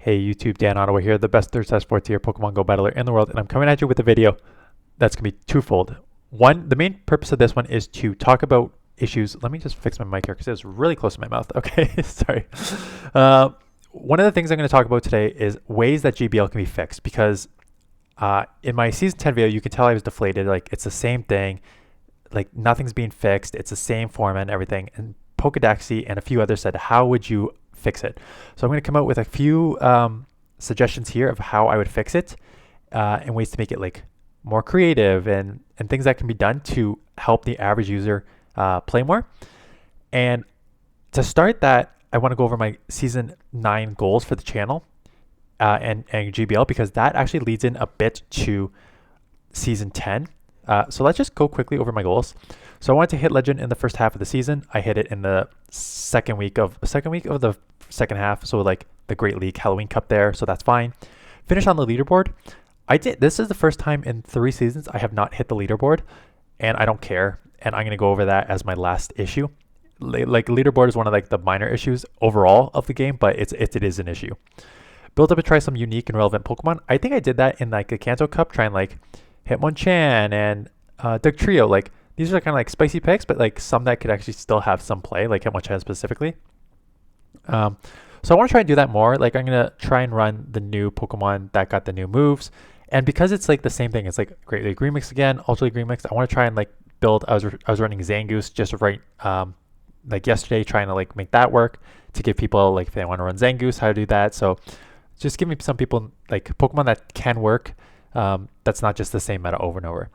Hey YouTube, Dan Ottawa here, the best third slash fourth tier Pokemon Go battler in the world, and I'm coming at you with a video that's going to be twofold. One, the main purpose of this one is to talk about issues. Let me just fix my mic here because it's really close to my mouth. Okay, sorry. One of the things I'm going to talk about today is ways that GBL can be fixed because in my Season 10 video, you can tell I was deflated. Like, it's the same thing. Like, nothing's being fixed. It's the same format and everything. And Pokedaxi and a few others said, how would you fix it? So I'm going to come out with a few suggestions here of how I would fix it and ways to make it like more creative and things that can be done to help the average user play more. And to start that, I want to go over my Season 9 goals for the channel and GBL because that actually leads in a bit to Season 10. So let's just go quickly over my goals. So I wanted to hit Legend in the first half of the season. I hit it in the second week of the second half. So like the Great League Halloween Cup there. So that's fine. Finish on the leaderboard. I did. This is the first time in 3 seasons I have not hit the leaderboard, and I don't care. And I'm gonna go over that as my last issue. Like leaderboard is one of like the minor issues overall of the game, but it is an issue. Build up and try some unique and relevant Pokemon. I think I did that in like the Kanto Cup, trying like Hitmonchan and Dugtrio. Like these are kind of like spicy picks, but like some that could actually still have some play, like Hitmonchan specifically. So I want to try and do that more. Like I'm gonna try and run the new Pokemon that got the new moves, and because it's like the same thing, it's like Great League Remix again, Ultra League Remix. I want to try and like build. I was running Zangoose just right like yesterday, trying to like make that work to give people like if they want to run Zangoose how to do that. So just give me some people like Pokemon that can work. That's not just the same meta over and over.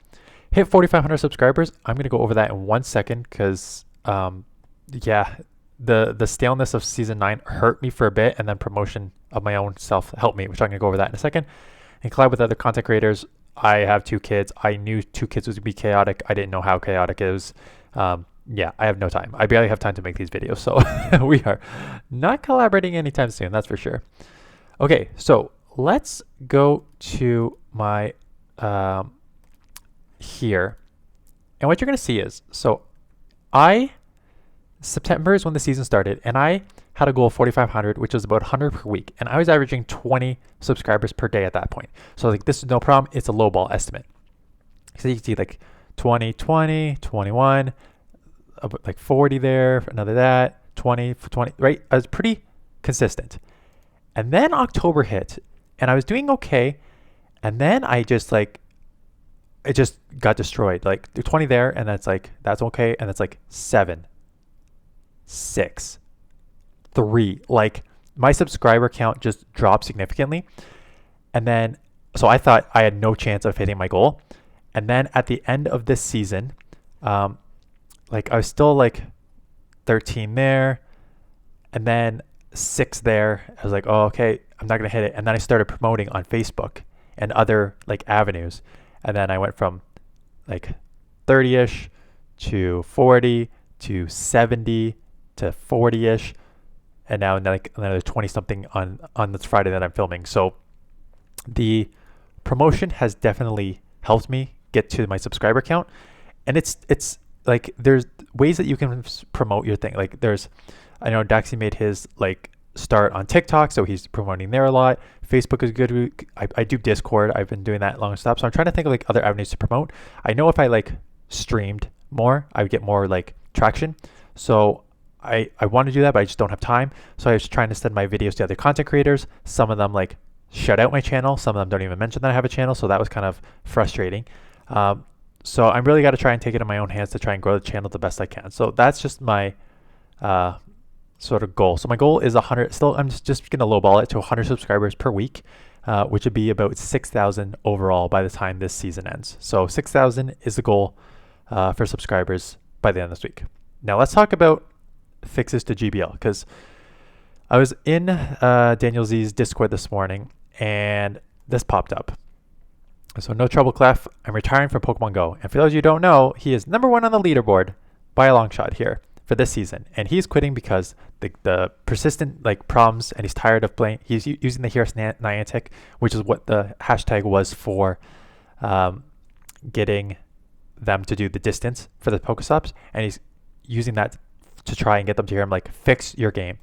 Hit 4,500 subscribers. I'm gonna go over that in 1 second because yeah, the staleness of Season 9 hurt me for a bit, and then promotion of my own self helped me, which I'm gonna go over that in a second. And collab with other content creators. I have 2 kids. I knew 2 kids would be chaotic. I didn't know how chaotic it was. Yeah, I have no time. I barely have time to make these videos, so we are not collaborating anytime soon, that's for sure. Okay, so let's go to my here, and what you're gonna see is, so September is when the season started, and I had a goal of 4,500, which was about 100 per week, and I was averaging 20 subscribers per day at that point. So like this is no problem. It's a low ball estimate. So you can see like 20, 20, 21, like 40 there, another that, 20 for 20, right? I was pretty consistent. And then October hit, and I was doing okay, and then I just like, it just got destroyed. Like 20 there, and that's like, that's okay, and it's like 7, 6, 3. Like my subscriber count just dropped significantly. And then, so I thought I had no chance of hitting my goal. And then at the end of this season, like I was still like 13 there, and then 6 there. I was like, oh, okay, I'm not gonna hit it. And then I started promoting on Facebook and other like avenues. And then I went from like 30-ish to 40 to 70 to 40-ish, and now like another 20 something on this Friday that I'm filming. So the promotion has definitely helped me get to my subscriber count, and it's like there's ways that you can promote your thing. Like I know Daxi made his like start on TikTok, so he's promoting there a lot. Facebook is good. I do Discord. I've been doing that long stop. So I'm trying to think of like other avenues to promote. I know if I like streamed more, I would get more like traction. So I want to do that, but I just don't have time. So I was trying to send my videos to other content creators. Some of them like shut out my channel. Some of them don't even mention that I have a channel. So that was kind of frustrating. So I'm really got to try and take it in my own hands to try and grow the channel the best I can. So that's just my sort of goal. So my goal is 100. Still, I'm just going to lowball it to 100 subscribers per week, which would be about 6,000 overall by the time this season ends. So 6,000 is the goal for subscribers by the end of this week. Now let's talk about fixes to GBL, because I was in Daniel Z's Discord this morning and this popped up. So no trouble, Clef. I'm retiring from Pokemon Go. And for those of you who don't know, he is #1 on the leaderboard by a long shot here for this season. And he's quitting because the persistent like problems, and he's tired of playing. He's using the Here's Niantic, which is what the hashtag was for getting them to do the distance for the Pokestops. And he's using that to try and get them to hear him like, fix your game.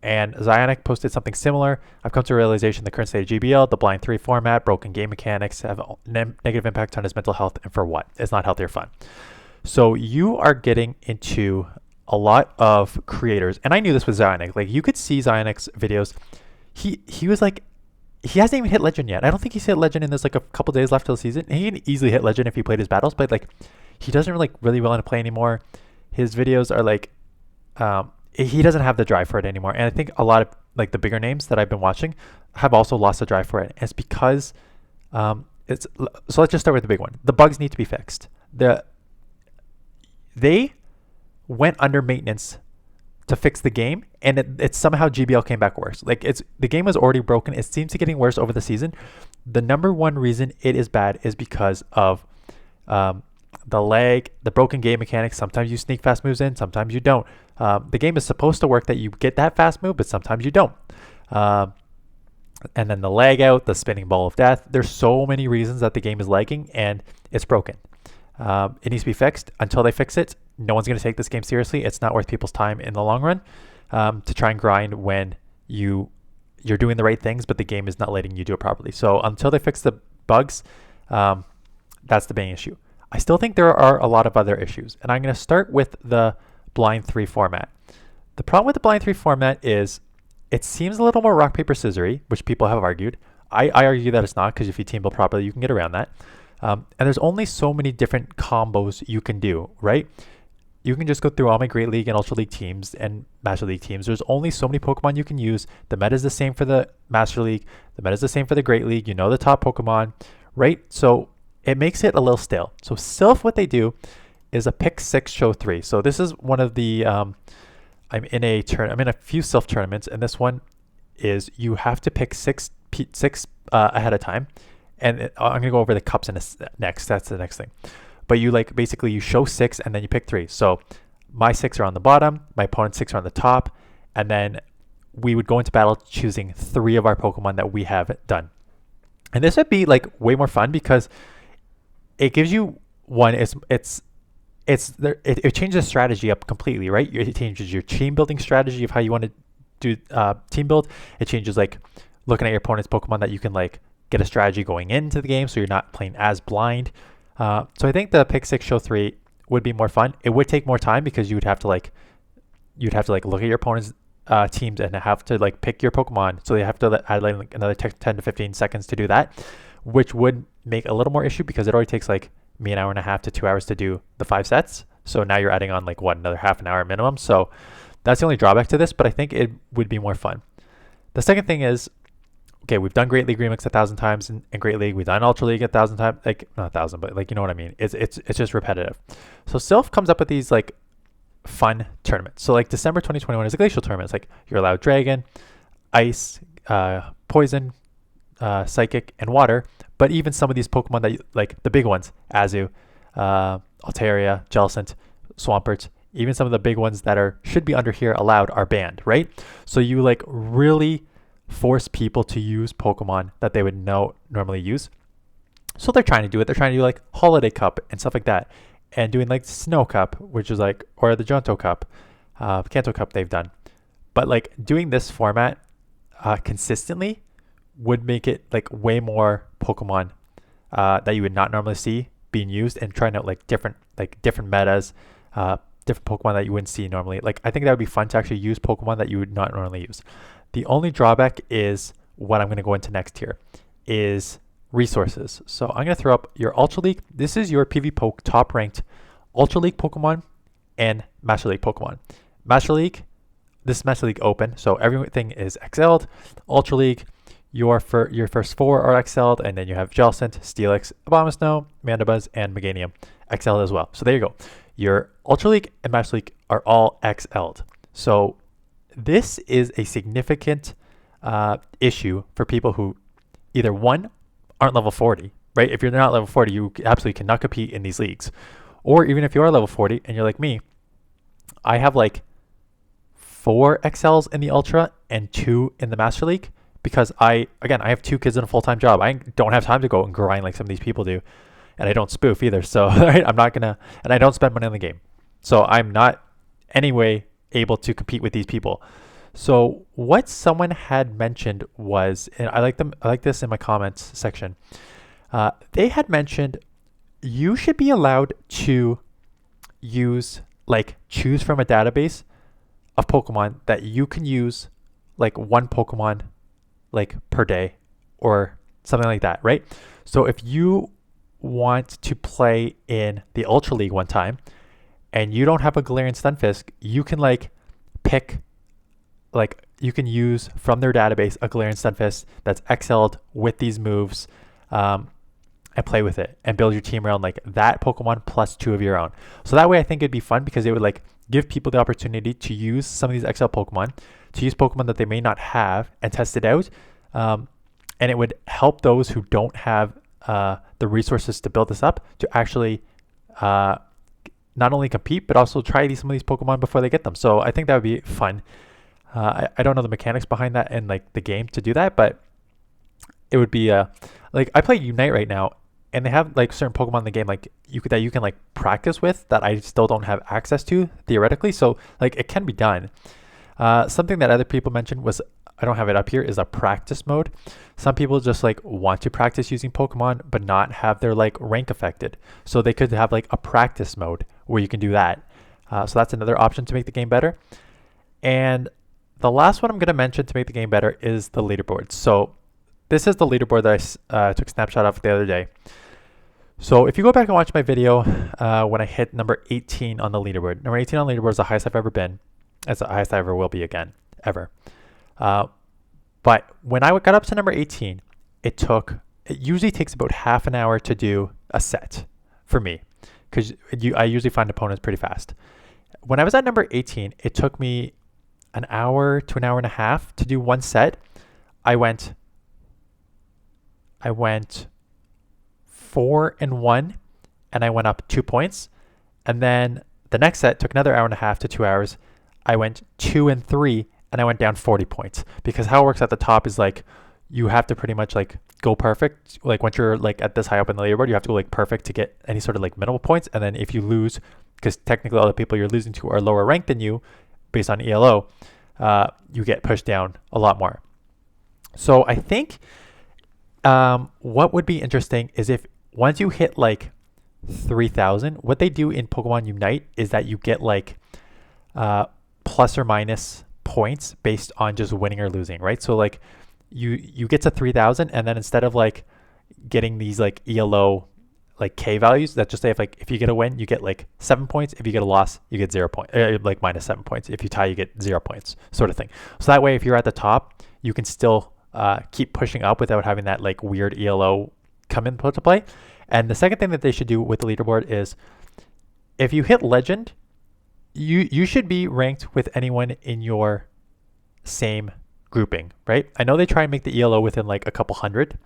And Niantic posted something similar. I've come to a realization the current state of GBL, the blind 3 format, broken game mechanics have negative impact on his mental health, and for what? It's not healthy or fun. So you are getting into a lot of creators, and I knew this with Niantic. Like, you could see Niantic's videos. He was like, he hasn't even hit legend yet. I don't think he's hit legend, and there's like a couple days left till the season. He can easily hit legend if he played his battles, but like, he doesn't really want to play anymore. His videos are like, he doesn't have the drive for it anymore. And I think a lot of like the bigger names that I've been watching have also lost the drive for it. And it's because so let's just start with the big one. The bugs need to be fixed. They went under maintenance to fix the game, and it somehow GBL came back worse. Like, the game was already broken. It seems to getting worse over the season. The number one reason it is bad is because of the lag, the broken game mechanics. Sometimes you sneak fast moves in, sometimes you don't. The game is supposed to work that you get that fast move, but sometimes you don't. And then the lag out, the spinning ball of death. There's so many reasons that the game is lagging and it's broken. It needs to be fixed. Until they fix it, no one's going to take this game seriously. It's not worth people's time in the long run to try and grind when you're doing the right things, but the game is not letting you do it properly. So until they fix the bugs, that's the main issue. I still think there are a lot of other issues, and I'm going to start with the blind 3 format. The problem with the blind 3 format is it seems a little more rock, paper, scissory, which people have argued. I argue that it's not, because if you team build properly, you can get around that. And there's only so many different combos you can do, right? You can just go through all my Great League and Ultra League teams and Master League teams. There's only so many Pokemon you can use. The meta is the same for the Master League. The meta is the same for the Great League. You know the top Pokemon, right? So it makes it a little stale. So Sylph, what they do is a pick 6, show 3. So this is one of the, I'm in a few Sylph tournaments, and this one is you have to pick six ahead of time. And I'm going to go over the cups next. That's the next thing. But you basically you show 6 and then you pick 3. So my 6 are on the bottom, my opponent's 6 are on the top, and then we would go into battle choosing 3 of our Pokemon that we have done. And this would be like way more fun because it gives you one. It changes the strategy up completely, right? It changes your team building strategy of how you want to do team build. It changes like looking at your opponent's Pokemon that you can like get a strategy going into the game, so you're not playing as blind. So I think the pick 6, show 3 would be more fun. It would take more time because you would have to look at your opponent's teams and have to like pick your Pokemon. So you have to add like another 10 to 15 seconds to do that, which would make a little more issue because it already takes like me an hour and a half to 2 hours to do the 5 sets. So now you're adding on like another half an hour minimum. So that's the only drawback to this, but I think it would be more fun. The second thing is, okay, we've done Great League Remix 1,000 times in Great League. We've done Ultra League 1,000 times, like not 1,000, but like, you know what I mean? It's just repetitive. So Sylph comes up with these like fun tournaments. So like December 2021 is a glacial tournament. It's like you're allowed Dragon, Ice, Poison, Psychic, and Water. But even some of these Pokemon that like the big ones, Azu, Altaria, Jellicent, Swampert, even some of the big ones that should be under here allowed are banned, right? So you like really force people to use Pokemon that they would normally use. So they're trying to do it. They're trying to do like Holiday Cup and stuff like that, and doing like Snow Cup, which is like, or the Johto Cup, Kanto Cup they've done. But like doing this format consistently would make it like way more Pokemon that you would not normally see being used, and trying out like different metas, different Pokemon that you wouldn't see normally. Like I think that would be fun to actually use Pokemon that you would not normally use. The only drawback is what I'm going to go into next here is resources. So I'm going to throw up your Ultra League. This is your PvPoke top ranked Ultra League Pokemon and Master League Pokemon. Master League, this is Master League Open, so everything is XL'd. Ultra League, your first 4 are XL'd, and then you have Jellicent, Steelix, Abomasnow, Mandibuzz, and Meganium XL'd as well. So there you go. Your Ultra League and Master League are all XL'd. So this is a significant issue for people who either one, aren't level 40, right? If you're not level 40, you absolutely cannot compete in these leagues. Or even if you are level 40 and you're like me, I have like 4 XLs in the Ultra and 2 in the Master League because I have 2 kids and a full-time job. I don't have time to go and grind like some of these people do. And I don't spoof either. So right, I'm not gonna, and I don't spend money on the game. So I'm not anyway able to compete with these people. So what someone had mentioned was, and I like this in my comments section. They had mentioned you should be allowed to choose from a database of Pokemon that you can use like one Pokemon like per day or something like that, right? So if you want to play in the Ultra League one time and you don't have a Galarian Stunfisk, you can pick you can use from their database a Galarian Stunfisk that's XL'd with these moves, and play with it and build your team around like that Pokemon plus 2 of your own. So that way I think it'd be fun because it would give people the opportunity to use some of these XL Pokemon, to use Pokemon that they may not have and test it out. And it would help those who don't have the resources to build this up to actually not only compete, but also try some of these Pokemon before they get them. So I think that would be fun. I don't know the mechanics behind that and the game to do that, but it would be I play Unite right now, and they have certain Pokemon in the game that you can practice with that I still don't have access to theoretically. So it can be done. Something that other people mentioned was, I don't have it up here, is a practice mode. Some people just want to practice using Pokemon but not have their rank affected. So they could have a practice mode where you can do that. So that's another option to make the game better. And the last one I'm going to mention to make the game better is the leaderboard. So this is the leaderboard that I took a snapshot of the other day. So if you go back and watch my video when I hit number 18 on the leaderboard, number 18 on the leaderboard is the highest I've ever been. It's the highest I ever will be again, ever. But when I got up to number 18, it usually takes about half an hour to do a set for me, because I usually find opponents pretty fast. When I was at number 18, it took me an hour to an hour and a half to do one set. I went 4-1, and I went up 2 points. And then the next set took another hour and a half to 2 hours. I went 2-3, and I went down 40 points. Because how it works at the top is you have to pretty much go perfect. Once you're at this high up in the leaderboard, you have to go perfect to get any sort of minimal points. And then if you lose, because technically all the people you're losing to are lower ranked than you based on ELO, you get pushed down a lot more. So I think what would be interesting is if once you hit 3,000, what they do in Pokemon Unite is that you get plus or minus points based on just winning or losing, right? So you get to 3,000, and then instead of getting these ELO K values that just say if you get a win, you get 7 points. If you get a loss, you get 0 points, minus 7 points. If you tie, you get 0 points, sort of thing. So that way, if you're at the top, you can still keep pushing up without having that weird ELO come into play. And the second thing that they should do with the leaderboard is, if you hit legend, you should be ranked with anyone in your same grouping, right? I know they try and make the ELO within a couple hundred,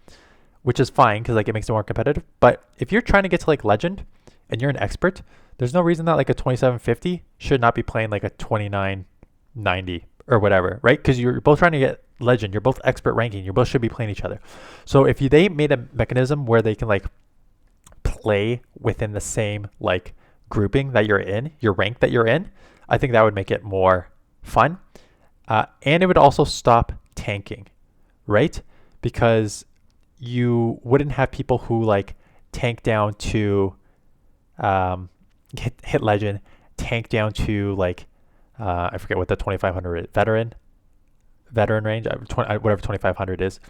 which is fine because it makes it more competitive. But if you're trying to get to legend and you're an expert, there's no reason that a 2750 should not be playing a 2990 or whatever, right? Because you're both trying to get legend, you're both expert ranking, you both should be playing each other. So if they made a mechanism where they can play within the same grouping that you're in, your rank that you're in, I think that would make it more fun. And it would also stop tanking, right? Because you wouldn't have people who tank down to hit legend, tank down to I forget what the 2500 is, veteran range, whatever 2500 is,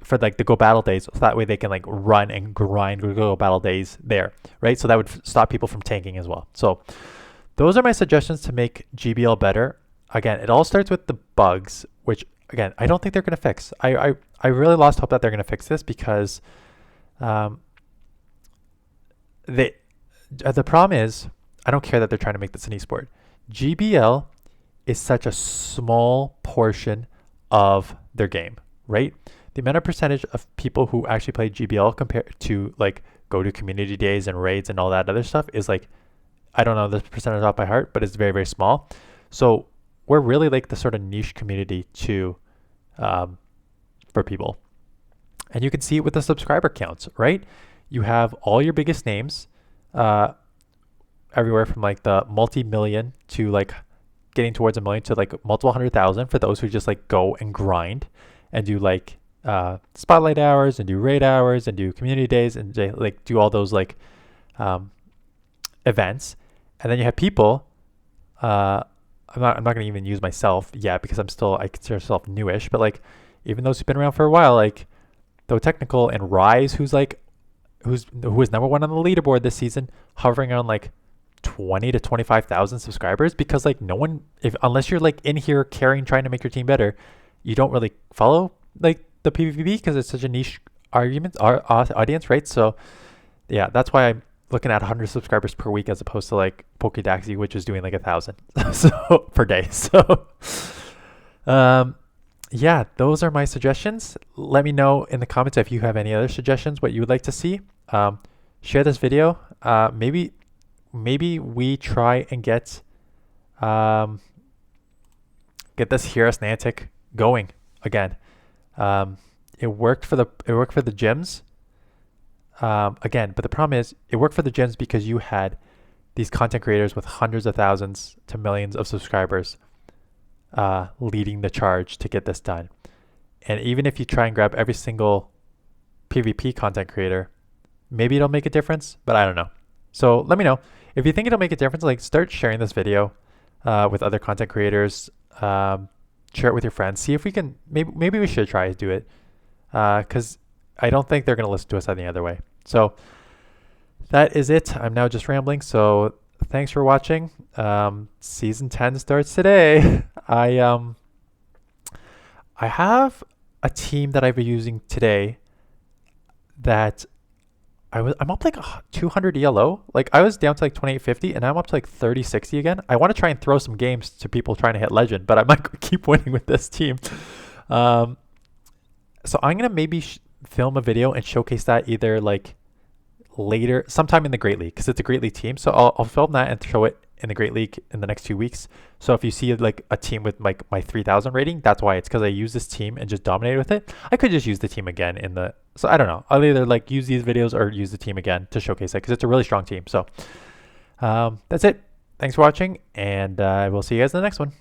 for the go battle days. So that way they can run and grind go battle days there, right? So that would stop people from tanking as well. So those are my suggestions to make GBL better. Again, it all starts with the bugs, which again, I don't think they're going to fix. I really lost hope that they're going to fix this because the problem is, I don't care that they're trying to make this an esport. GBL is such a small portion of their game, right? The amount of percentage of people who actually play GBL compared to go to community days and raids and all that other stuff is I don't know the percentage off by heart, but it's very, very small. So we're really the sort of niche community for people. And you can see it with the subscriber counts, right? You have all your biggest names, everywhere from the multi-million to getting towards a million to like multiple 100,000 for those who just like go and grind and do like spotlight hours and do raid hours and do community days and like do all those like events. And then you have people, I'm not going to even use myself yet because I consider myself newish, but like even those who've been around for a while, like Though Technical and Rise, who was number one on the leaderboard this season, hovering on like 20 to 25,000 subscribers, because like no one, unless you're like in here caring, trying to make your team better, you don't really follow like the PvP because it's such a niche audience, right? So yeah, that's why I'm looking at 100 subscribers per week as opposed to like Pokedaxi, which is doing like 1,000 so per day. So yeah, those are my suggestions. Let me know in the comments if you have any other suggestions, what you would like to see. Share this video. Maybe we try and get this Heroes Niantic going again. It worked for the gyms. Again, but the problem is it worked for the gyms because you had these content creators with hundreds of thousands to millions of subscribers leading the charge to get this done. And even if you try and grab every single PvP content creator, maybe it'll make a difference, but I don't know. So let me know if you think it'll make a difference. Like, start sharing this video with other content creators. Share it with your friends. See if we can. Maybe we should try to do it because I don't think they're going to listen to us any other way. So that is it. I'm now just rambling. So thanks for watching. Season 10 starts today. I have a team that I've been using today that I'm up like 200 ELO. Like I was down to like 2850 and I'm up to like 3060 again. I want to try and throw some games to people trying to hit legend, but I might keep winning with this team. So I'm going to maybe film a video and showcase that either like later, sometime in the Great League, because it's a Great League team. So I'll film that and show it in the Great League in the next 2 weeks. So if you see like a team with like my 3000 rating, that's why. It's because I use this team and just dominated with it. I could just use the team again so I don't know. I'll either like use these videos or use the team again to showcase it because it's a really strong team. So that's it. Thanks for watching, and we'll see you guys in the next one.